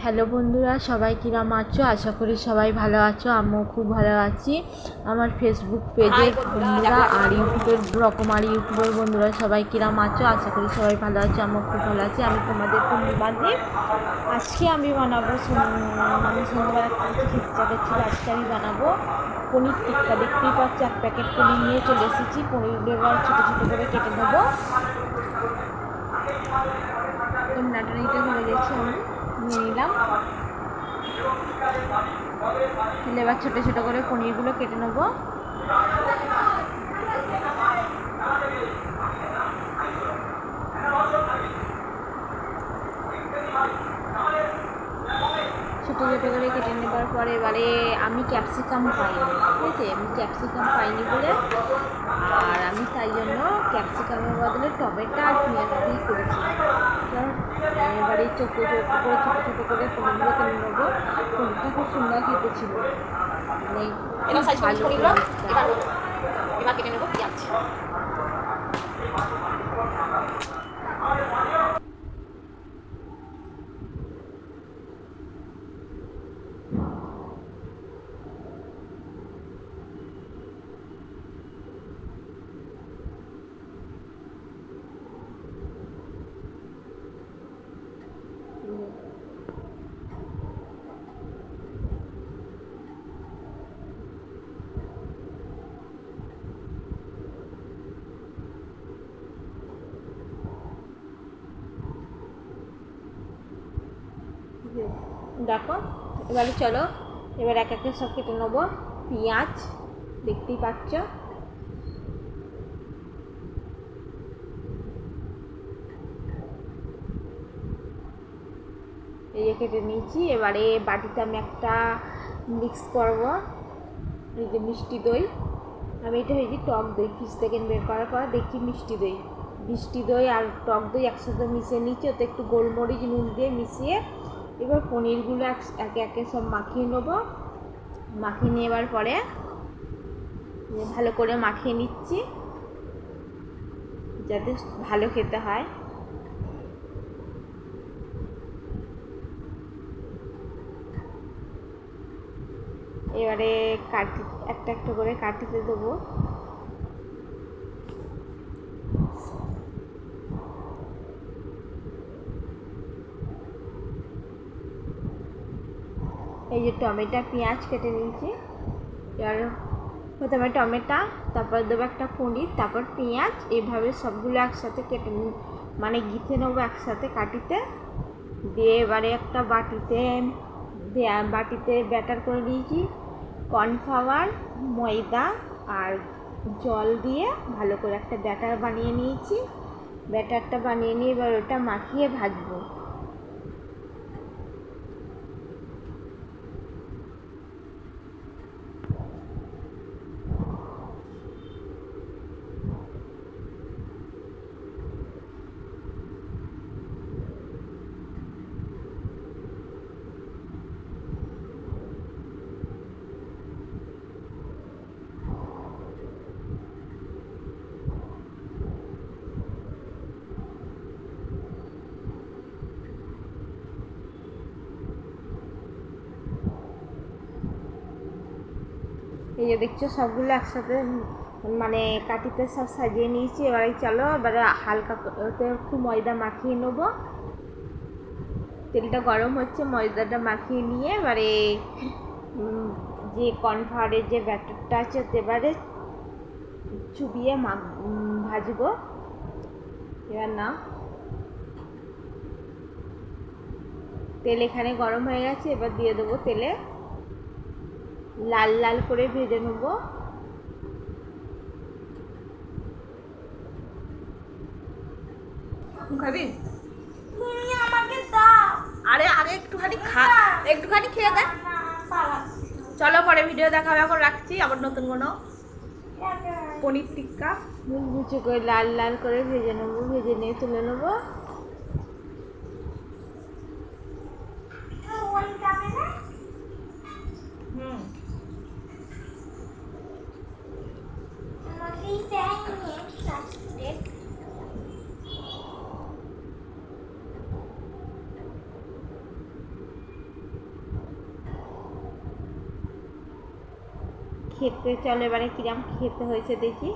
Hello বন্ধুরা, সবাই কিরম আছো? আশা করি সবাই ভালো আছো। আমিও খুব ভালো আছি। আমার ফেসবুক পেজের বন্ধুরা আর ইউটিউবের রকমারি ইউটিউবের বন্ধুরা সবাই কিরম আছো? আশা করি সবাই ভালো আছো। আমিও খুব ভালো আছি। আমি তোমাদের পূর্ণিমাদি। আজকে আমি বানাবো মানে সন্ধ্যাবেলা কিছু খিচুড়ি ছিল। আজকে আমি বানাবো পনির টিক্কা। দেখতেই পাচ্ছি এক প্যাকেট পনির নিয়ে চলে এসেছি। পনিরগুলো এবার ছোটো ছোটো করে কেটে নেবো। নাটানিটা হয়ে গেছে, আমি নিয়ে নিলাম। এবার ছোটো ছোটো করে পনিরগুলো কেটে নেবো। ছোটো ছোটো করে কেটে নেবার পরে এবারে আমি ক্যাপসিকাম পাইনি, ঠিক আছে? আমি ক্যাপসিকাম পাইনি বলে আর আমি তাই জন্য ক্যাপসিকামের বদলে টমেটো আর পেঁয়াজ দিয়ে করেছি। এবারে ছোটো ছোটো করে পনিরগুলো কেটে নেবো। পনিরটা খুব সুন্দর খেতে ছিল, মানে ভালো। এবার কেটে নেবো পেঁয়াজ। দেখো, এবারে চলো এবার এক একে সব কেটে নেবো। পেঁয়াজ দেখতেই পাচ্ছ, এই যে কেটে নিয়েছি। এবারে বাটিতে আমি একটা মিক্স করবো, এই যে মিষ্টি দই। আমি এটা হয়েছি টক দই, ফ্রিজ থেকে বের করার পর দেখি মিষ্টি দই আর টক দই একসাথে মিশিয়ে নিচ্ছি। ওতে একটু গোলমরিচ নুন দিয়ে মিশিয়ে এবার পনিরগুলো একে একে সব মাখিয়ে নেবো। মাখিয়ে নেওয়ার পরে ভালো করে মাখিয়ে নিচ্ছি যাতে ভালো খেতে হয়। এবারে একটা একটা করে কাটিতে দেবো। এই যে টমেটো পেঁয়াজ কেটে নিয়েছি। এবার প্রথমে টমেটো, তারপর দেবো একটা পনির, তারপর পেঁয়াজ, এইভাবে সবগুলো একসাথে কেটে মানে গিথে নেবো একসাথে কাটিতে দিয়ে। এবারে একটা বাটিতে ব্যাটার করে নিয়েছি। কর্নফ্লাওয়ার, ময়দা আর জল দিয়ে ভালো করে একটা ব্যাটার বানিয়ে নিয়েছি। ব্যাটারটা বানিয়ে নিয়ে এবার ওটা মাখিয়ে ভাজবো। এই যে দেখছো সবগুলো একসাথে মানে কাটিতে সব সাজিয়ে নিয়েছি। এবারে চলো এবারে হালকা ওতে একটু ময়দা মাখিয়ে নেবো। তেলটা গরম হচ্ছে, ময়দাটা মাখিয়ে নিয়ে এবারে যে কর্নফ্লাওয়ারের যে ব্যাটারটা আছে এবারে চুবিয়ে ভাজবো। এবার না, তেল এখানে গরম হয়ে গেছে। এবার দিয়ে দেবো তেলে, লাল লাল করে ভেজে নেবো। খাবি? আমাকে দাও। আরে আগে একটুখানি একটুখানি খেয়ে দে। চলো পরে ভিডিও দেখাবে। এখন রাখছি, আবার নতুন কোনো পনির টিক্কা মুচমুচে করে লাল লাল করে ভেজে নেবো। ভেজে নিয়ে তুলে নেবো। খেতে চলো এবারে কিরাম খেতে হয়েছে দেখি।